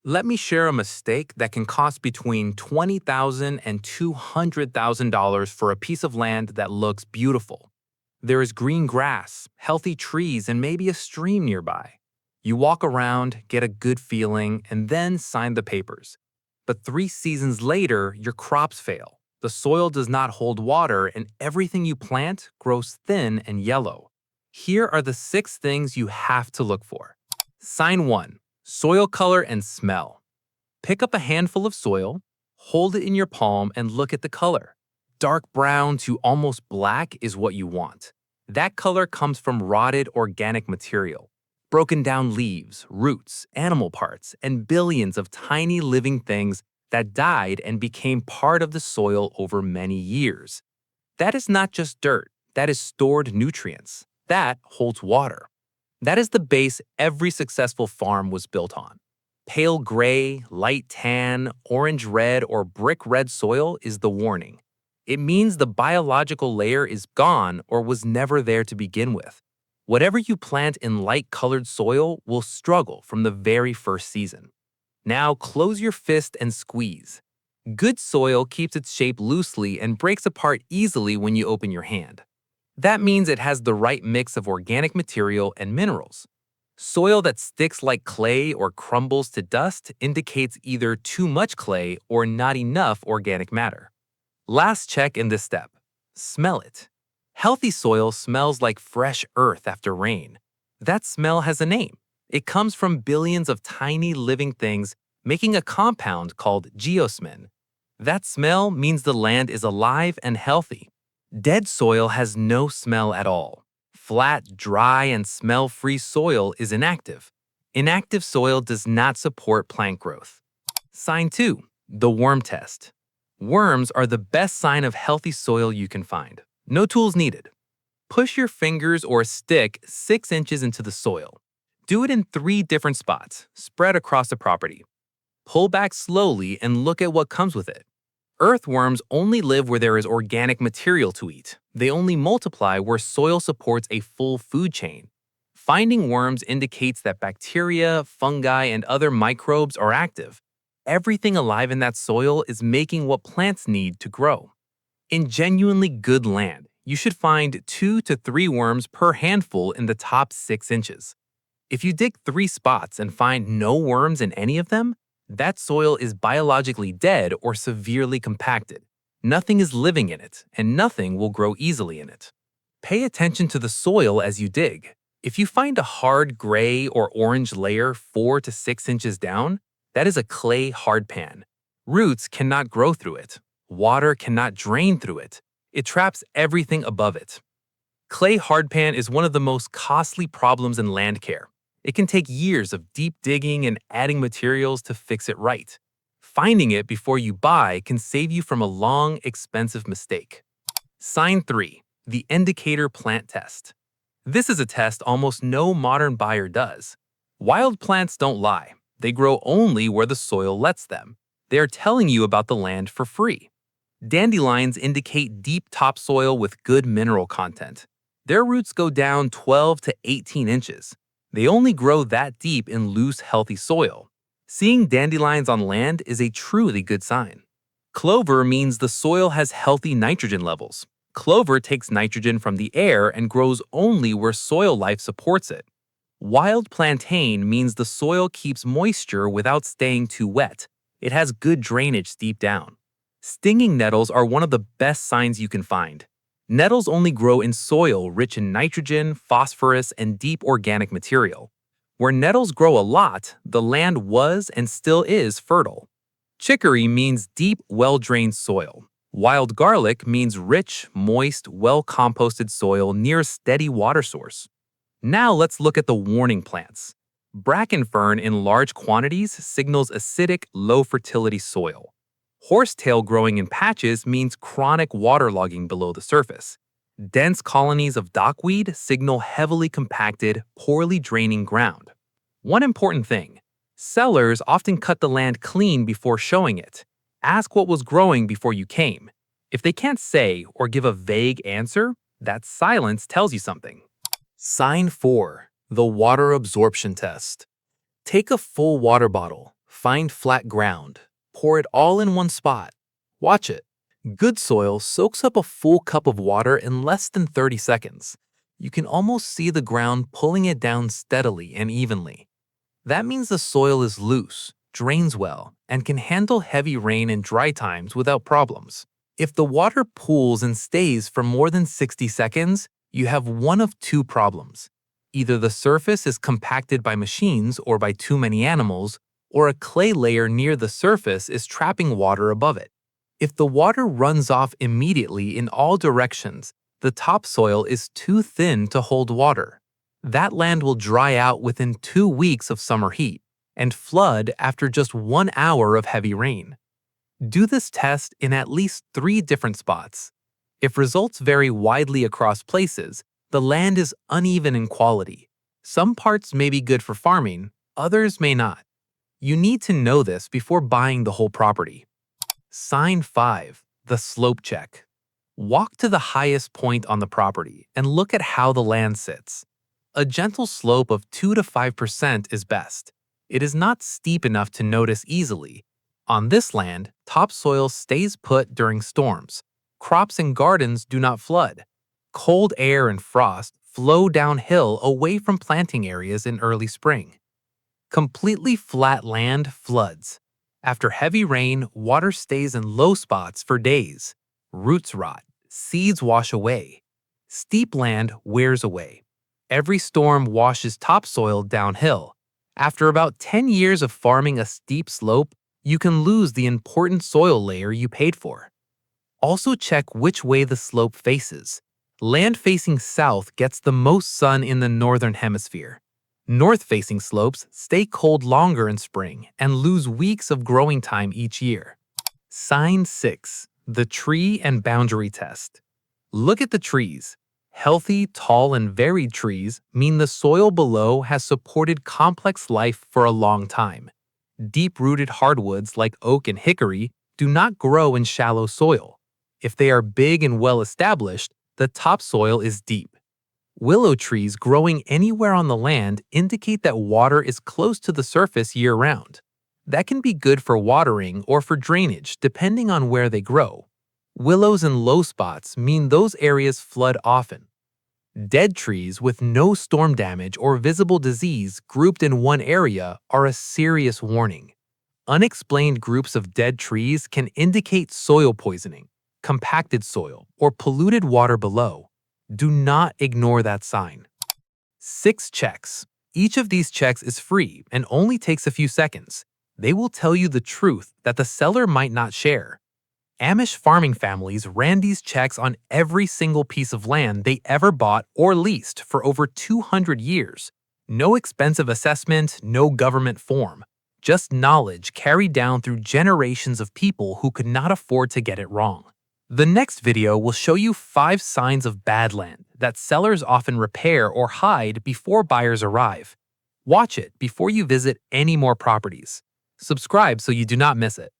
Let me share a mistake that can cost between $20,000 and $200,000 for a piece of land that looks beautiful. There is green grass, healthy trees, and maybe a stream nearby. You walk around, get a good feeling, and then sign the papers. But 3 seasons later, your crops fail. The soil does not hold water, and everything you plant grows thin and yellow. Here are the 6 things you have to look for. Sign 1. Soil color and smell. Pick up a handful of soil, hold it in your palm, and look at the color. Dark brown to almost black is what you want. That color comes from rotted organic material, broken down leaves, roots, animal parts, and billions of tiny living things that died and became part of the soil over many years. That is not just dirt, that is stored nutrients. That holds water. That is the base every successful farm was built on. Pale gray, light tan, orange red, or brick red soil is the warning. It means the biological layer is gone or was never there to begin with. Whatever you plant in light-colored soil will struggle from the very first season. Now close your fist and squeeze. Good soil keeps its shape loosely and breaks apart easily when you open your hand. That means it has the right mix of organic material and minerals. Soil that sticks like clay or crumbles to dust indicates either too much clay or not enough organic matter. Last check in this step. Smell it. Healthy soil smells like fresh earth after rain. That smell has a name. It comes from billions of tiny living things making a compound called geosmin. That smell means the land is alive and healthy. Dead soil has no smell at all. Flat, dry, and smell-free soil is inactive. Inactive soil does not support plant growth. Sign 2. The worm test. Worms are the best sign of healthy soil you can find. No tools needed. Push your fingers or a stick 6 inches into the soil. Do it in 3 different spots, spread across the property. Pull back slowly and look at what comes with it. Earthworms only live where there is organic material to eat. They only multiply where soil supports a full food chain. Finding worms indicates that bacteria, fungi, and other microbes are active. Everything alive in that soil is making what plants need to grow. In genuinely good land, you should find 2 to 3 worms per handful in the top 6 inches. If you dig 3 spots and find no worms in any of them, that soil is biologically dead or severely compacted. Nothing is living in it, and nothing will grow easily in it. Pay attention to the soil as you dig. If you find a hard gray or orange layer 4 to 6 inches down, that is a clay hardpan. Roots cannot grow through it. Water cannot drain through it. It traps everything above it. Clay hardpan is one of the most costly problems in land care. It can take years of deep digging and adding materials to fix it right. Finding it before you buy can save you from a long, expensive mistake. Sign 3. The indicator plant test. This is a test almost no modern buyer does. Wild plants don't lie. They grow only where the soil lets them. They are telling you about the land for free. Dandelions indicate deep topsoil with good mineral content. Their roots go down 12 to 18 inches. They only grow that deep in loose, healthy soil. Seeing dandelions on land is a truly good sign. Clover means the soil has healthy nitrogen levels. Clover takes nitrogen from the air and grows only where soil life supports it. Wild plantain means the soil keeps moisture without staying too wet. It has good drainage deep down. Stinging nettles are one of the best signs you can find. Nettles only grow in soil rich in nitrogen, phosphorus, and deep organic material. Where nettles grow a lot, the land was and still is fertile. Chicory means deep, well-drained soil. Wild garlic means rich, moist, well-composted soil near a steady water source. Now let's look at the warning plants. Bracken fern in large quantities signals acidic, low-fertility soil. Horsetail growing in patches means chronic waterlogging below the surface. Dense colonies of dockweed signal heavily compacted, poorly draining ground. One important thing: sellers often cut the land clean before showing it. Ask what was growing before you came. If they can't say or give a vague answer, that silence tells you something. Sign 4. The water absorption test. Take a full water bottle. Find flat ground. Pour it all in one spot. Watch it. Good soil soaks up a full cup of water in less than 30 seconds. You can almost see the ground pulling it down steadily and evenly. That means the soil is loose, drains well, and can handle heavy rain and dry times without problems. If the water pools and stays for more than 60 seconds, you have one of two problems. Either the surface is compacted by machines or by too many animals, or a clay layer near the surface is trapping water above it. If the water runs off immediately in all directions, the topsoil is too thin to hold water. That land will dry out within 2 weeks of summer heat and flood after just 1 hour of heavy rain. Do this test in at least 3 different spots. If results vary widely across places, the land is uneven in quality. Some parts may be good for farming, others may not. You need to know this before buying the whole property. Sign 5. The slope check. Walk to the highest point on the property and look at how the land sits. A gentle slope of 2 to 5% is best. It is not steep enough to notice easily. On this land, topsoil stays put during storms. Crops and gardens do not flood. Cold air and frost flow downhill away from planting areas in early spring. Completely flat land floods. After heavy rain, water stays in low spots for days. Roots rot. Seeds wash away. Steep land wears away. Every storm washes topsoil downhill. After about 10 years of farming a steep slope, you can lose the important soil layer you paid for. Also check which way the slope faces. Land facing south gets the most sun in the northern hemisphere. North-facing slopes stay cold longer in spring and lose weeks of growing time each year. Sign 6. The tree and boundary test. Look at the trees. Healthy, tall, and varied trees mean the soil below has supported complex life for a long time. Deep-rooted hardwoods like oak and hickory do not grow in shallow soil. If they are big and well-established, the topsoil is deep. Willow trees growing anywhere on the land indicate that water is close to the surface year-round. That can be good for watering or for drainage, depending on where they grow. Willows in low spots mean those areas flood often. Dead trees with no storm damage or visible disease grouped in one area are a serious warning. Unexplained groups of dead trees can indicate soil poisoning, compacted soil, or polluted water below. Do not ignore that sign. 6 checks. Each of these checks is free and only takes a few seconds. They will tell you the truth that the seller might not share. Amish farming families ran these checks on every single piece of land they ever bought or leased for over 200 years. No expensive assessment, no government form. Just knowledge carried down through generations of people who could not afford to get it wrong. The next video will show you 5 signs of bad land that sellers often repair or hide before buyers arrive. Watch it before you visit any more properties. Subscribe so you do not miss it.